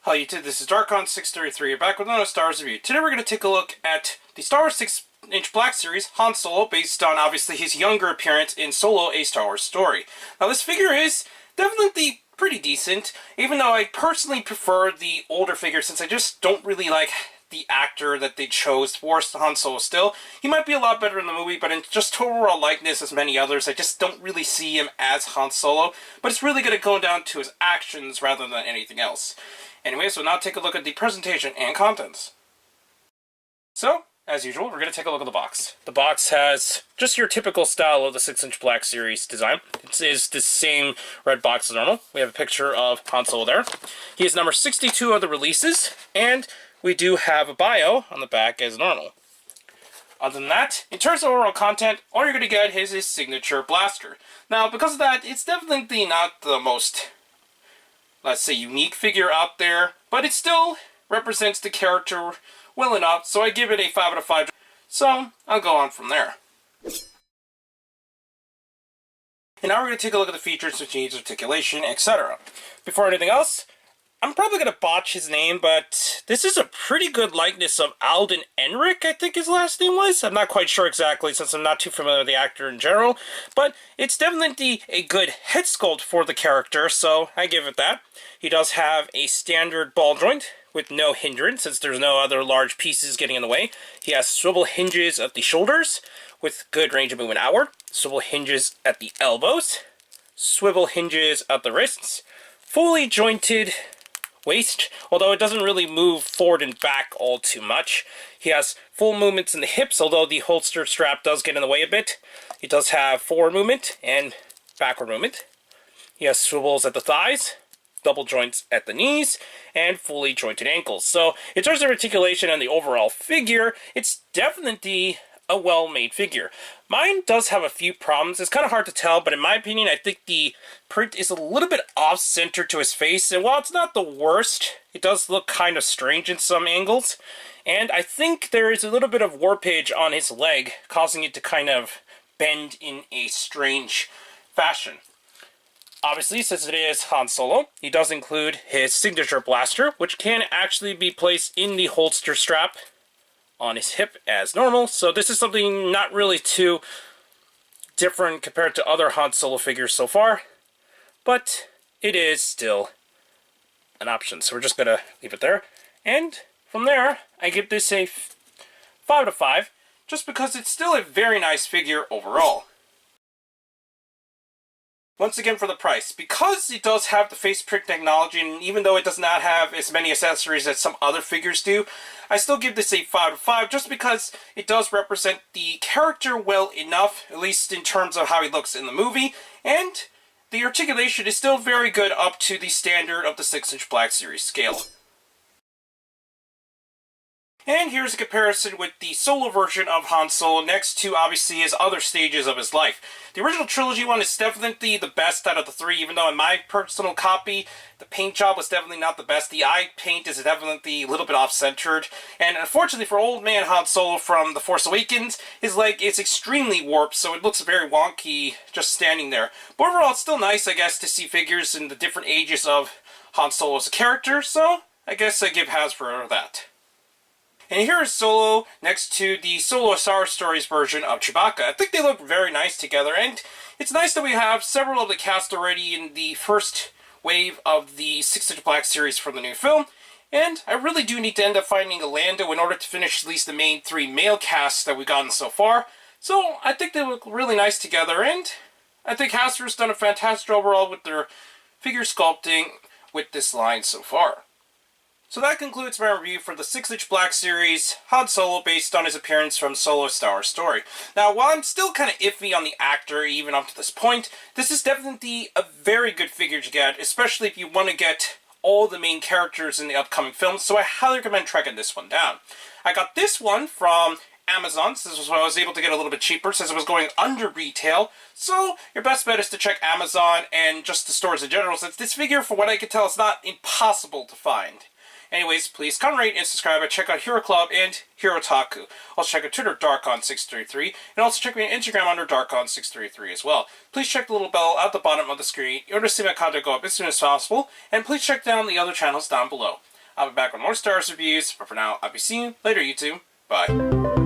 Hello YouTube, this is Darkon633, back with another Star Wars review. Today we're going to take a look at the Star Wars 6-inch Black Series, Han Solo, based on obviously his younger appearance in Solo, A Star Wars Story. Now this figure is definitely pretty decent, even though I personally prefer the older figure since I just don't really like the actor that they chose for Han Solo still. He might be a lot better in the movie, but in just overall likeness as many others, I just don't really see him as Han Solo. But it's really going to go down to his actions rather than anything else. Anyway, so now take a look at the presentation and contents. So, as usual, we're going to take a look at the box. The box has just your typical style of the 6-inch Black Series design. It is the same red box as normal. We have a picture of Han Solo there. He is number 62 of the releases, and we do have a bio on the back as normal. Other than that, in terms of overall content, all you're going to get is his signature blaster. Now, because of that, it's definitely not the most, let's say, unique figure out there, but it still represents the character well enough, so I give it a 5 out of 5. So, I'll go on from there. And now we're going to take a look at the features, which needs articulation, etc. Before anything else, I'm probably going to botch his name, but this is a pretty good likeness of Alden Ehrenreich, I think his last name was. I'm not quite sure exactly, since I'm not too familiar with the actor in general, but it's definitely a good head sculpt for the character, so I give it that. He does have a standard ball joint with no hindrance, since there's no other large pieces getting in the way. He has swivel hinges at the shoulders, with good range of movement outward, swivel hinges at the elbows, swivel hinges at the wrists, fully jointed waist, although it doesn't really move forward and back all too much. He has full movements in the hips, although the holster strap does get in the way a bit. He does have forward movement and backward movement. He has swivels at the thighs, double joints at the knees, and fully jointed ankles. So, in terms of articulation and the overall figure, it's definitely a well-made figure. Mine does have a few problems. It's kind of hard to tell, but in my opinion, I think the print is a little bit off-center to his face, and while it's not the worst, it does look kind of strange in some angles. And I think there is a little bit of warpage on his leg, causing it to kind of bend in a strange fashion. Obviously, since it is Han Solo, he does include his signature blaster, which can actually be placed in the holster strap on his hip as normal, so this is something not really too different compared to other Han Solo figures so far, but it is still an option, so we're just gonna leave it there. And from there, I give this a 5 out of 5, just because it's still a very nice figure overall. Once again, for the price, because it does have the face prick technology, and even though it does not have as many accessories as some other figures do, I still give this a 5 out of 5, just because it does represent the character well enough, at least in terms of how he looks in the movie, and the articulation is still very good up to the standard of the 6-inch Black Series scale. And here's a comparison with the solo version of Han Solo next to, obviously, his other stages of his life. The original trilogy one is definitely the best out of the three, even though in my personal copy, the paint job was definitely not the best. The eye paint is definitely a little bit off-centered. And unfortunately for old man Han Solo from The Force Awakens, his leg is extremely warped, so it looks very wonky just standing there. But overall, it's still nice, I guess, to see figures in the different ages of Han Solo as a character, so I guess I give Hasbro that. And here is Solo next to the Solo Star Wars Stories version of Chewbacca. I think they look very nice together, and it's nice that we have several of the cast already in the first wave of the 6-inch Black Series for the new film. And I really do need to end up finding a Lando in order to finish at least the main 3 male casts that we've gotten so far. So I think they look really nice together, and I think Hasbro's done a fantastic job overall with their figure sculpting with this line so far. So that concludes my review for the 6-inch Black Series Han Solo based on his appearance from Solo Star Wars Story. Now, while I'm still kind of iffy on the actor even up to this point, this is definitely a very good figure to get, especially if you want to get all the main characters in the upcoming films, so I highly recommend tracking this one down. I got this one from Amazon, so this was when I was able to get a little bit cheaper since it was going under retail, so your best bet is to check Amazon and just the stores in general, since this figure, from what I can tell, is not impossible to find. Anyways, please comment, rate, and subscribe, and check out Hero Club and Hero Taku. Also check out Twitter, Darkon633, and also check me on Instagram under Darkon633 as well. Please check the little bell at the bottom of the screen in order to see my content go up as soon as possible, and please check down the other channels down below. I'll be back with more Star Wars reviews, but for now, I'll be seeing you later, YouTube. Bye.